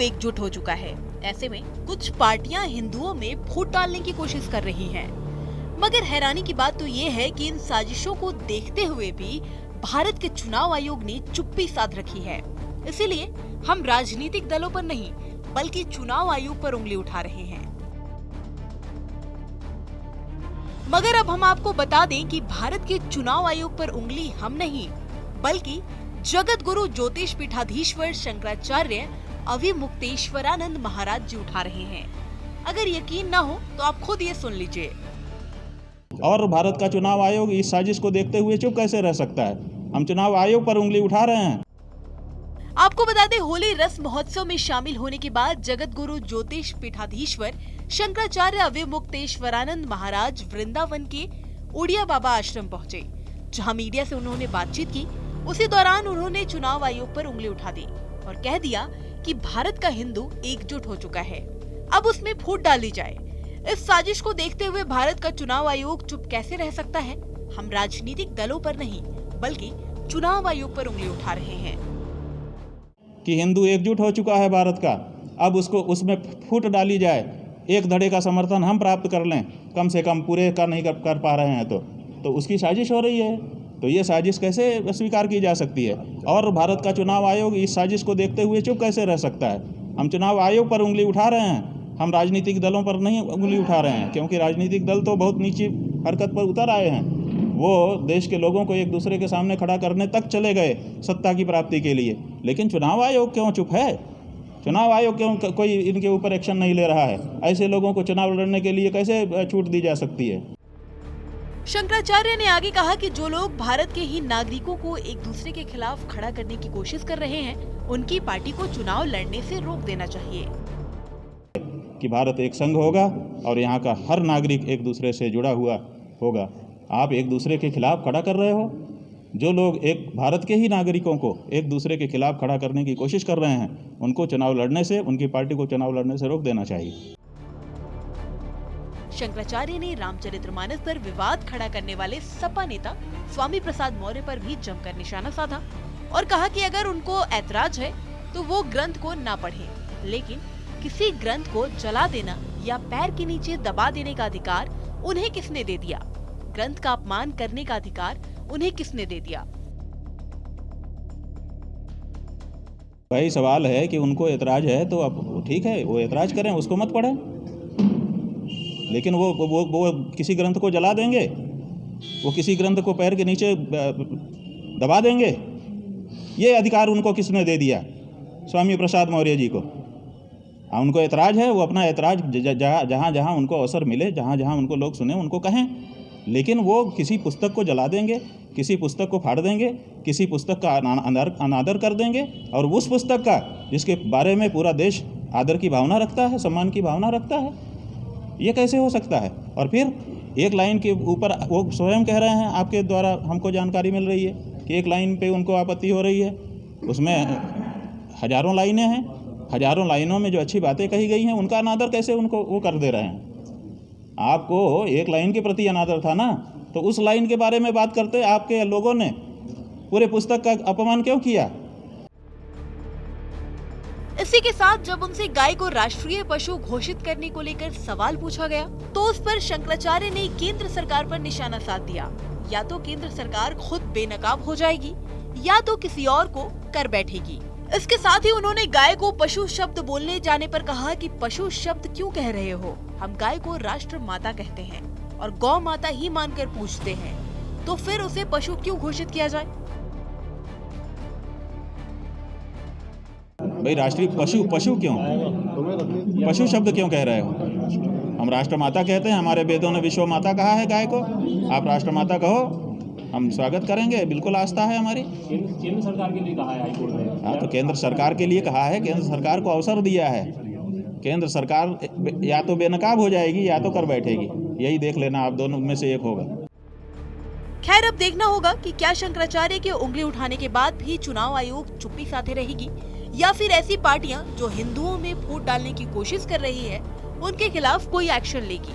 एकजुट हो चुका है। ऐसे में कुछ पार्टियां हिंदुओं में फूट डालने की कोशिश कर रही हैं। मगर हैरानी की बात तो ये है कि इन साजिशों को देखते हुए भी भारत के चुनाव आयोग ने चुप्पी साध रखी है। इसीलिए हम राजनीतिक दलों पर नहीं बल्कि चुनाव आयोग पर उंगली उठा रहे हैं। मगर अब हम आपको बता दें कि भारत के चुनाव आयोग पर उंगली हम नहीं बल्कि जगत गुरु ज्योतिष पीठाधीश्वर शंकराचार्य अविमुक्तेश्वरानंद महाराज जी उठा रहे हैं। अगर यकीन ना हो तो आप खुद ये सुन लीजिए। और भारत का चुनाव आयोग इस साजिश को देखते हुए चुप कैसे रह सकता है? हम चुनाव आयोग पर उंगली उठा रहे हैं। आपको बता दें, होली रस महोत्सव में शामिल होने के बाद जगत गुरु ज्योतिष पीठाधीश्वर शंकराचार्य अविमुक्तेश्वरानंद महाराज वृंदावन के उड़िया बाबा आश्रम पहुंचे, जहां मीडिया से उन्होंने बातचीत की। उसी दौरान उन्होंने चुनाव आयोग पर उंगली उठा दी और कह दिया कि भारत का हिंदू एकजुट हो चुका है, अब उसमें फूट डाली जाए। इस साजिश को देखते हुए भारत का चुनाव आयोग चुप कैसे रह सकता है? हम राजनीतिक दलों पर नहीं बल्कि चुनाव आयोग पर उंगली उठा रहे हैं कि हिंदू एकजुट हो चुका है भारत का, अब उसमें फूट डाली जाए। एक धड़े का समर्थन हम प्राप्त कर लें, कम से कम पूरे का नहीं कर पा रहे हैं तो उसकी साजिश हो रही है। तो ये साजिश कैसे स्वीकार की जा सकती है? और भारत का चुनाव आयोग इस साजिश को देखते हुए चुप कैसे रह सकता है? हम चुनाव आयोग पर उंगली उठा रहे हैं, हम राजनीतिक दलों पर नहीं उंगली उठा रहे हैं, क्योंकि राजनीतिक दल तो बहुत नीची हरकत पर उतर आए हैं। वो देश के लोगों को एक दूसरे के सामने खड़ा करने तक चले गए सत्ता की प्राप्ति के लिए। लेकिन चुनाव आयोग क्यों चुप है? चुनाव आयोग क्यों कोई इनके ऊपर एक्शन नहीं ले रहा है? ऐसे लोगों को चुनाव लड़ने के लिए कैसे छूट दी जा सकती है? शंकराचार्य ने आगे कहा कि जो लोग भारत के ही नागरिकों को एक दूसरे के खिलाफ खड़ा करने की कोशिश कर रहे हैं, उनकी पार्टी को चुनाव लड़ने से रोक देना चाहिए। कि भारत एक संघ होगा और यहाँ का हर नागरिक एक दूसरे से जुड़ा हुआ होगा। आप एक दूसरे के खिलाफ खड़ा कर रहे हो। जो लोग एक भारत के ही नागरिकों को एक दूसरे के खिलाफ खड़ा करने की कोशिश कर रहे हैं, उनको चुनाव लड़ने से, उनकी पार्टी को चुनाव लड़ने से रोक देना चाहिए। शंकराचार्य ने रामचरितमानस पर विवाद खड़ा करने वाले सपा नेता स्वामी प्रसाद मौर्य पर भी जमकर निशाना साधा और कहा कि अगर उनको ऐतराज है तो वो ग्रंथ को ना पढ़ें, लेकिन किसी ग्रंथ को जला देना या पैर के नीचे दबा देने का अधिकार उन्हें किसने दे दिया? ग्रंथ का अपमान करने का अधिकार उन्हें किसने दे दिया? भाई सवाल है कि उनको ऐतराज है तो अब ठीक है, वो ऐतराज करें, उसको मत पढ़ें। लेकिन वो किसी ग्रंथ को जला देंगे, वो किसी ग्रंथ को पैर के नीचे दबा देंगे, ये अधिकार उनको किसने दे दिया? स्वामी प्रसाद मौर्य जी को। उनको ऐतराज है, वो अपना ऐतराज जहाँ जहाँ उनको अवसर मिले, जहाँ जहाँ उनको लोग सुने, उनको कहें। लेकिन वो किसी पुस्तक को जला देंगे, किसी पुस्तक को फाड़ देंगे, किसी पुस्तक का अनादर कर देंगे, और उस पुस्तक का जिसके बारे में पूरा देश आदर की भावना रखता है, सम्मान की भावना रखता है, ये कैसे हो सकता है? और फिर एक लाइन के ऊपर वो स्वयं कह रहे हैं, आपके द्वारा हमको जानकारी मिल रही है कि एक लाइन पे उनको आपत्ति हो रही है। उसमें हजारों लाइनें हैं, हजारों लाइनों में जो अच्छी बातें कही गई हैं उनका अनादर कैसे उनको वो कर दे रहे हैं? आपको एक लाइन के प्रति अनादर था ना, तो उस लाइन के बारे में बात करते आपके लोगों ने पूरे पुस्तक का अपमान क्यों किया? इसी के साथ जब उनसे गाय को राष्ट्रीय पशु घोषित करने को लेकर सवाल पूछा गया तो उस पर शंकराचार्य ने केंद्र सरकार पर निशाना साध दिया। या तो केंद्र सरकार खुद बेनकाब हो जाएगी या तो किसी और को कर बैठेगी। इसके साथ ही उन्होंने गाय को पशु शब्द बोलने जाने पर कहा कि पशु शब्द क्यों कह रहे हो? हम गाय को राष्ट्र माता कहते हैं और गौ माता ही मानकर पूछते हैं, तो फिर उसे पशु क्यों घोषित किया जाए? भाई राष्ट्रीय पशु क्यों? पशु शब्द क्यों कह रहे हो? हम राष्ट्र माता कहते हैं, हमारे वेदों ने विश्व माता कहा है गाय को। आप राष्ट्र माता कहो, हम स्वागत करेंगे, बिल्कुल आस्था है हमारी। केंद्र सरकार के लिए कहा है हाईकोर्ट ने। हाँ, तो केंद्र सरकार के लिए कहा है, केंद्र सरकार को अवसर दिया है। केंद्र सरकार या तो बेनकाब हो जाएगी या तो कर बैठेगी, यही देख लेना, आप दोनों में से एक होगा। खैर, अब देखना होगा कि क्या शंकराचार्य के उंगली उठाने के बाद भी चुनाव आयोग चुप्पी साधे रहेगी या फिर ऐसी पार्टियां जो हिंदुओं में फूट डालने की कोशिश कर रही है उनके खिलाफ कोई एक्शन लेगी।